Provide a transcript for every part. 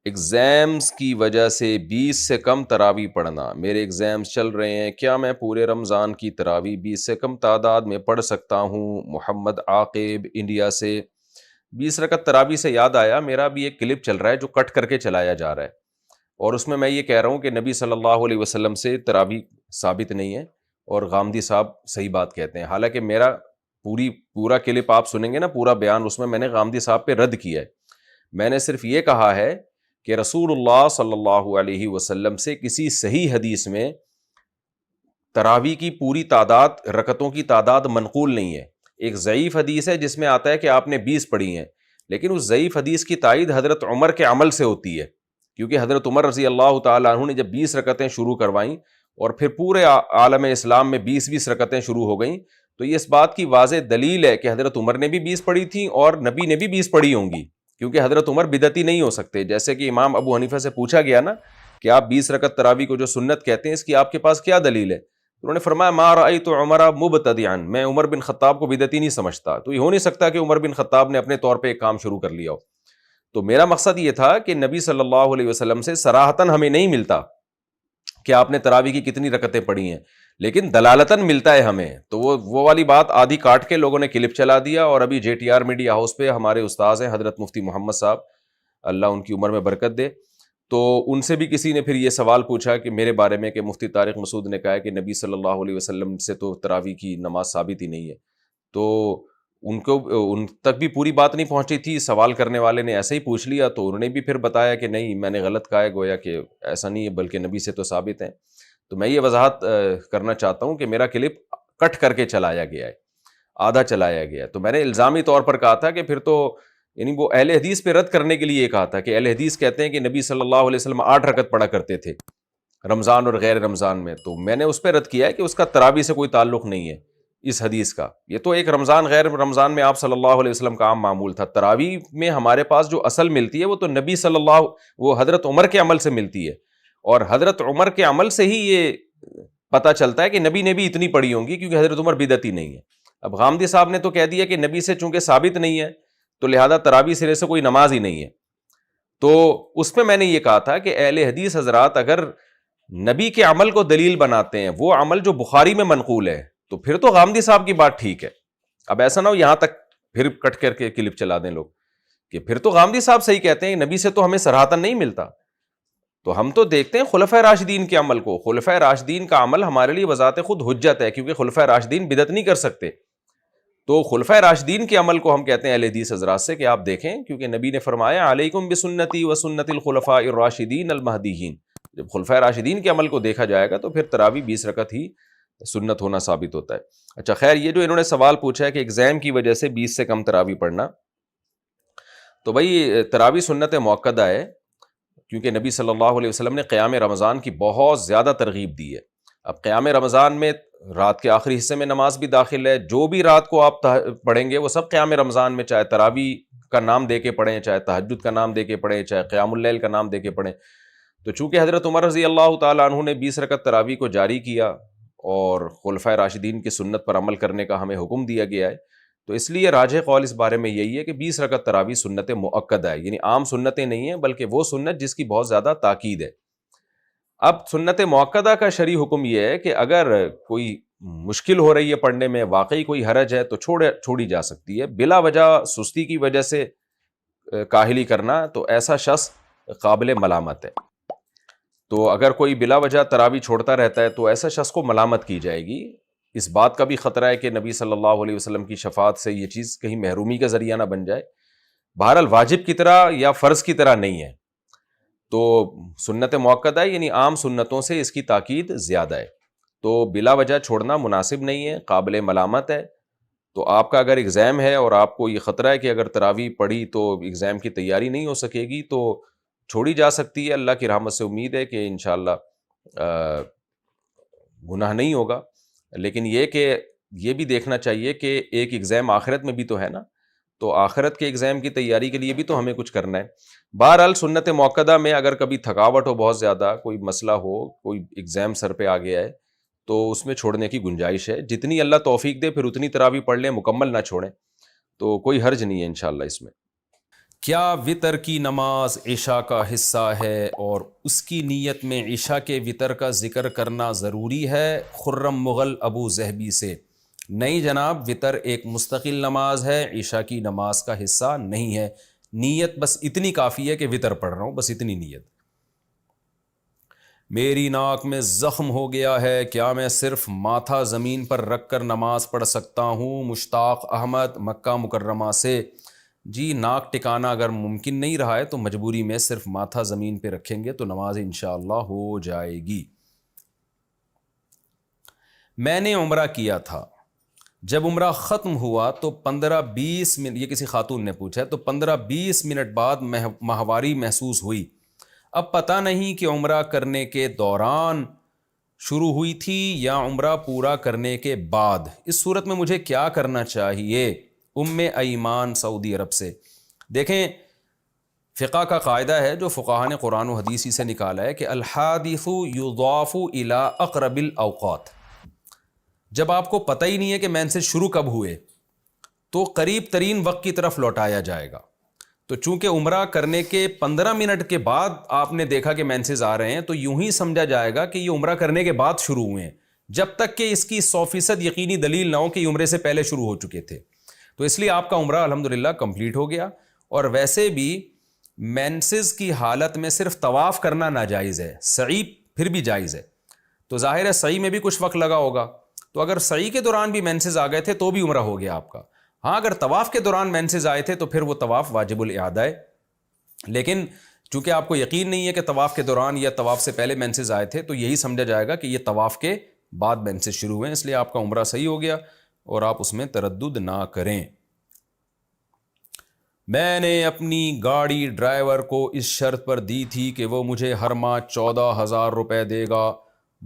Exams کی وجہ سے 20 سے کم تراویح پڑھنا، میرے ایگزامز چل رہے ہیں، کیا میں پورے رمضان کی تراویح 20 سے کم تعداد میں پڑھ سکتا ہوں؟ محمد عاقب انڈیا سے۔ 20 رکعت تراویح سے یاد آیا، میرا بھی ایک کلپ چل رہا ہے جو کٹ کر کے چلایا جا رہا ہے، اور اس میں یہ کہہ رہا ہوں کہ نبی صلی اللہ علیہ وسلم سے تراویح ثابت نہیں ہے، اور غامدی صاحب صحیح بات کہتے ہیں، حالانکہ میرا پورا کلپ آپ سنیں گے نا، پورا بیان، اس میں نے غامدی صاحب پہ رد کیا ہے۔ میں نے صرف یہ کہا ہے کہ رسول اللہ صلی اللہ علیہ وسلم سے کسی صحیح حدیث میں تراویح کی پوری تعداد، رکعتوں کی تعداد منقول نہیں ہے۔ ایک ضعیف حدیث ہے جس میں آتا ہے کہ آپ نے 20 پڑھی ہیں، لیکن اس ضعیف حدیث کی تائید حضرت عمر کے عمل سے ہوتی ہے، کیونکہ حضرت عمر رضی اللہ تعالیٰ عنہ نے جب 20 رکعتیں شروع کروائیں اور پھر پورے عالم اسلام میں 20 رکعتیں شروع ہو گئیں، تو یہ اس بات کی واضح دلیل ہے کہ حضرت عمر نے بھی 20 پڑھی تھیں اور نبی نے بھی 20 پڑھی ہوں گی، کیونکہ حضرت عمر بدعتی نہیں ہو سکتے۔ جیسے کہ امام ابو حنیفہ سے پوچھا گیا نا کہ آپ 20 رکعت تراویح کو جو سنت کہتے ہیں، اس کی آپ کے پاس کیا دلیل ہے؟ انہوں نے فرمایا ما رأیت عمر مبتدعا، میں عمر بن خطاب کو بدعتی نہیں سمجھتا۔ تو یہ ہو نہیں سکتا کہ عمر بن خطاب نے اپنے طور پہ ایک کام شروع کر لیا ہو۔ تو میرا مقصد یہ تھا کہ نبی صلی اللہ علیہ وسلم سے صراحتاً ہمیں نہیں ملتا کہ آپ نے تراویح کی کتنی رکعتیں پڑھی ہیں، لیکن دلالتاً ملتا ہے ہمیں۔ تو وہ والی بات آدھی کاٹ کے لوگوں نے کلپ چلا دیا، اور ابھی J T R media house پہ ہمارے استاذ ہیں حضرت مفتی محمد صاحب، اللہ ان کی عمر میں برکت دے، تو ان سے بھی کسی نے پھر یہ سوال پوچھا کہ میرے بارے میں کہ مفتی طارق مسعود نے کہا ہے کہ نبی صلی اللہ علیہ وسلم سے تو تراویح کی نماز ثابت ہی نہیں ہے۔ تو ان تک بھی پوری بات نہیں پہنچی تھی، سوال کرنے والے نے ایسے ہی پوچھ لیا، تو انہوں نے بھی پھر بتایا کہ نہیں، میں نے غلط کہا ہے، گویا کہ ایسا نہیں ہے، بلکہ نبی سے تو ثابت ہے۔ تو میں یہ وضاحت کرنا چاہتا ہوں کہ میرا کلپ کٹ کر کے چلایا گیا ہے، آدھا چلایا گیا ہے۔ تو میں نے الزامی طور پر کہا تھا کہ پھر تو، یعنی وہ اہل حدیث پہ رد کرنے کے لیے یہ کہا تھا کہ اہل حدیث کہتے ہیں کہ نبی صلی اللہ علیہ وسلم 8 رکعت پڑھا کرتے تھے رمضان اور غیر رمضان میں، تو میں نے اس پہ رد کیا ہے کہ اس کا تراویح سے کوئی تعلق نہیں ہے اس حدیث کا۔ یہ تو ایک رمضان غیر رمضان میں آپ صلی اللہ علیہ وسلم کا عام معمول تھا۔ تراویح میں ہمارے پاس جو اصل ملتی ہے وہ تو نبی صلی اللہ، وہ حضرت عمر کے عمل سے ملتی ہے، اور حضرت عمر کے عمل سے ہی یہ پتہ چلتا ہے کہ نبی نے بھی اتنی پڑھی ہوں گی، کیونکہ حضرت عمر بدعتی نہیں ہے۔ اب غامدی صاحب نے تو کہہ دیا کہ نبی سے چونکہ ثابت نہیں ہے تو لہذا تراویح سرے سے کوئی نماز ہی نہیں ہے۔ تو اس میں نے یہ کہا تھا کہ اہل حدیث حضرات اگر نبی کے عمل کو دلیل بناتے ہیں، وہ عمل جو بخاری میں منقول ہے، تو پھر تو غامدی صاحب کی بات ٹھیک ہے۔ اب ایسا نہ ہو یہاں تک پھر کٹ کر کے کلپ چلا دیں لوگ کہ پھر تو غامدی صاحب صحیح کہتے ہیں، نبی سے تو ہمیں صراحتاً نہیں ملتا۔ تو ہم تو دیکھتے ہیں خلفائے راشدین کے عمل کو، خلفائے راشدین کا عمل ہمارے لیے بذات خود حجت ہے، کیونکہ خلفائے راشدین بدعت نہیں کر سکتے۔ تو خلفائے راشدین کے عمل کو ہم کہتے ہیں اہل حدیث حضرات سے کہ آپ دیکھیں، کیونکہ نبی نے فرمایا علیکم بسنتی وسنت الخلفاء الراشدین المہدیین۔ جب خلفائے راشدین کے عمل کو دیکھا جائے گا تو پھر تراویح 20 رکعت ہی سنت ہونا ثابت ہوتا ہے۔ اچھا خیر، یہ جو انہوں نے سوال پوچھا ہے کہ ایگزام کی وجہ سے 20 سے کم تراویح پڑھنا، تو بھائی تراویح سنت موقدہ ہے، کیونکہ نبی صلی اللہ علیہ وسلم نے قیام رمضان کی بہت زیادہ ترغیب دی ہے۔ اب قیام رمضان میں رات کے آخری حصے میں نماز بھی داخل ہے، جو بھی رات کو آپ پڑھیں گے وہ سب قیام رمضان میں، چاہے تراویح کا نام دے کے پڑھیں، چاہے تہجد کا نام دے کے پڑھیں، چاہے قیام اللیل کا نام دے کے پڑھیں۔ تو چونکہ حضرت عمر رضی اللہ تعالیٰ عنہ نے 20 رکعت تراویح کو جاری کیا اور خلفائے راشدین کی سنت پر عمل کرنے کا ہمیں حکم دیا گیا ہے، تو اس لیے راجح قول اس بارے میں یہی ہے کہ 20 رکعت تراویح سنت مؤکدہ ہے، یعنی عام سنتیں نہیں ہیں، بلکہ وہ سنت جس کی بہت زیادہ تاکید ہے۔ اب سنت مؤکدہ کا شرعی حکم یہ ہے کہ اگر کوئی مشکل ہو رہی ہے پڑھنے میں، واقعی کوئی حرج ہے، تو چھوڑی جا سکتی ہے۔ بلا وجہ سستی کی وجہ سے کاہلی کرنا، تو ایسا شخص قابل ملامت ہے۔ تو اگر کوئی بلا وجہ تراویح چھوڑتا رہتا ہے تو ایسا شخص کو ملامت کی جائے گی۔ اس بات کا بھی خطرہ ہے کہ نبی صلی اللہ علیہ وسلم کی شفاعت سے یہ چیز کہیں محرومی کا ذریعہ نہ بن جائے۔ بہرحال واجب کی طرح یا فرض کی طرح نہیں ہے، تو سنت مؤکدہ ہے، یعنی عام سنتوں سے اس کی تاکید زیادہ ہے، تو بلا وجہ چھوڑنا مناسب نہیں ہے، قابل ملامت ہے۔ تو آپ کا اگر ایگزام ہے اور آپ کو یہ خطرہ ہے کہ اگر تراویح پڑھی تو ایگزام کی تیاری نہیں ہو سکے گی، تو چھوڑی جا سکتی ہے۔ اللہ کی رحمت سے امید ہے کہ انشاءاللہ گناہ نہیں ہوگا، لیکن یہ بھی دیکھنا چاہیے کہ ایک ایگزام آخرت میں بھی تو ہے نا، تو آخرت کے ایگزام کی تیاری کے لیے بھی تو ہمیں کچھ کرنا ہے۔ بہرحال سنت مؤکدہ میں اگر کبھی تھکاوٹ ہو، بہت زیادہ کوئی مسئلہ ہو، کوئی ایگزام سر پہ آ گیا ہے، تو اس میں چھوڑنے کی گنجائش ہے۔ جتنی اللہ توفیق دے پھر اتنی تراویح پڑھ لیں، مکمل نہ چھوڑیں، تو کوئی حرج نہیں ہے انشاءاللہ اس میں۔ کیا وطر کی نماز عشاء کا حصہ ہے اور اس کی نیت میں عشاء کے وطر کا ذکر کرنا ضروری ہے؟ خرم مغل ابو ظہبی سے۔ نہیں جناب، وطر ایک مستقل نماز ہے، عشاء کی نماز کا حصہ نہیں ہے۔ نیت بس اتنی کافی ہے کہ وطر پڑھ رہا ہوں، بس اتنی نیت۔ میری ناک میں زخم ہو گیا ہے، کیا میں صرف ماتھا زمین پر رکھ کر نماز پڑھ سکتا ہوں؟ مشتاق احمد مکہ مکرمہ سے۔ جی، ناک ٹکانا اگر ممکن نہیں رہا ہے تو مجبوری میں صرف ماتھا زمین پہ رکھیں گے تو نماز انشاءاللہ ہو جائے گی۔ میں نے عمرہ کیا تھا، جب عمرہ ختم ہوا تو 15-20 منٹ، یہ کسی خاتون نے پوچھا ہے، تو 15-20 منٹ بعد ماہواری محسوس ہوئی۔ اب پتہ نہیں کہ عمرہ کرنے کے دوران شروع ہوئی تھی یا عمرہ پورا کرنے کے بعد۔ اس صورت میں مجھے کیا کرنا چاہیے؟ ام ایمان سعودی عرب سے۔ دیکھیں، فقہ کا قاعدہ ہے جو فقہاء نے قرآن و حدیث سے نکالا ہے کہ الحادث یضاف الی اقرب الاوقات۔ جب آپ کو پتہ ہی نہیں ہے کہ مینسز شروع کب ہوئے تو قریب ترین وقت کی طرف لوٹایا جائے گا۔ تو چونکہ عمرہ کرنے کے 15 منٹ کے بعد آپ نے دیکھا کہ مینسز آ رہے ہیں تو یوں ہی سمجھا جائے گا کہ یہ عمرہ کرنے کے بعد شروع ہوئے ہیں، جب تک کہ اس کی 100% یقینی دلیل نہ ہو کہ یہ عمرے سے پہلے شروع ہو چکے تھے۔ تو اس لیے آپ کا عمرہ الحمدللہ کمپلیٹ ہو گیا۔ اور ویسے بھی مینسز کی حالت میں صرف طواف کرنا ناجائز ہے، سعی پھر بھی جائز ہے۔ تو ظاہر ہے سعی میں بھی کچھ وقت لگا ہوگا، تو اگر سعی کے دوران بھی مینسز آ گئے تھے تو بھی عمرہ ہو گیا آپ کا۔ ہاں، اگر طواف کے دوران مینسز آئے تھے تو پھر وہ طواف واجب الاعادہ ہے، لیکن چونکہ آپ کو یقین نہیں ہے کہ طواف کے دوران یا طواف سے پہلے مینسز آئے تھے تو یہی سمجھا جائے گا کہ یہ طواف کے بعد مینسز شروع ہوئے ہیں، اس لیے آپ کا عمرہ صحیح ہو گیا اور آپ اس میں تردد نہ کریں۔ میں نے اپنی گاڑی ڈرائیور کو اس شرط پر دی تھی کہ وہ مجھے ہر ماہ 14,000 روپے دے گا،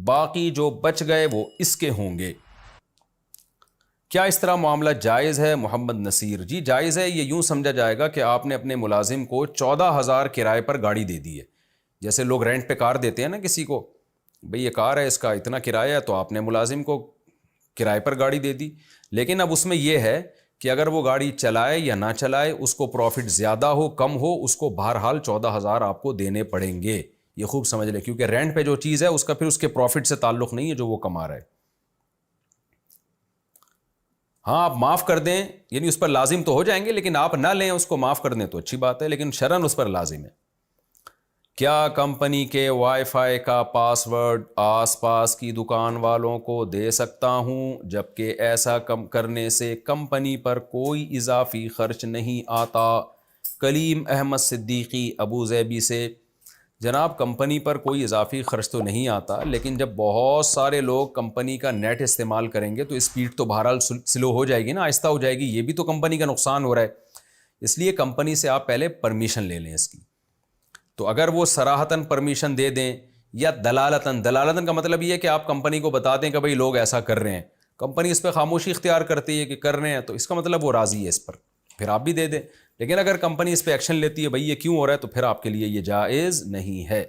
باقی جو بچ گئے وہ اس کے ہوں گے۔ کیا اس طرح معاملہ جائز ہے؟ محمد نصیر جی جائز ہے۔ یہ یوں سمجھا جائے گا کہ آپ نے اپنے ملازم کو 14,000 کرائے پر گاڑی دے دی ہے۔ جیسے لوگ رینٹ پہ کار دیتے ہیں نا کسی کو، بھئی یہ کار ہے، اس کا اتنا کرایہ ہے، تو آپ نے ملازم کو کرائے پر گاڑی دے دی۔ لیکن اب اس میں یہ ہے کہ اگر وہ گاڑی چلائے یا نہ چلائے، اس کو پروفٹ زیادہ ہو کم ہو، اس کو بہرحال 14,000 آپ کو دینے پڑیں گے۔ یہ خوب سمجھ لیں، کیونکہ رینٹ پہ جو چیز ہے اس کا پھر اس کے پروفٹ سے تعلق نہیں ہے جو وہ کما رہا ہے۔ ہاں، آپ معاف کر دیں، یعنی اس پر لازم تو ہو جائیں گے، لیکن آپ نہ لیں، اس کو معاف کر دیں تو اچھی بات ہے، لیکن شرعاً اس پر لازم ہے۔ کیا کمپنی کے وائی فائی کا پاس ورڈ آس پاس کی دکان والوں کو دے سکتا ہوں، جبکہ ایسا کم کرنے سے کمپنی پر کوئی اضافی خرچ نہیں آتا؟ کلیم احمد صدیقی ابو ظہبی سے۔ جناب، کمپنی پر کوئی اضافی خرچ تو نہیں آتا، لیکن جب بہت سارے لوگ کمپنی کا نیٹ استعمال کریں گے تو اسپیڈ تو بہرحال سلو ہو جائے گی نا، آہستہ ہو جائے گی، یہ بھی تو کمپنی کا نقصان ہو رہا ہے۔ اس لیے کمپنی سے آپ پہلے پرمیشن لے لیں اس کی۔ تو اگر وہ صراحتاً پرمیشن دے دیں یا دلالتاً کا مطلب یہ ہے کہ آپ کمپنی کو بتا دیں کہ بھائی لوگ ایسا کر رہے ہیں، کمپنی اس پہ خاموشی اختیار کرتی ہے کہ کر رہے ہیں، تو اس کا مطلب وہ راضی ہے اس پر، پھر آپ بھی دے دیں۔ لیکن اگر کمپنی اس پہ ایکشن لیتی ہے بھائی یہ کیوں ہو رہا ہے، تو پھر آپ کے لیے یہ جائز نہیں ہے۔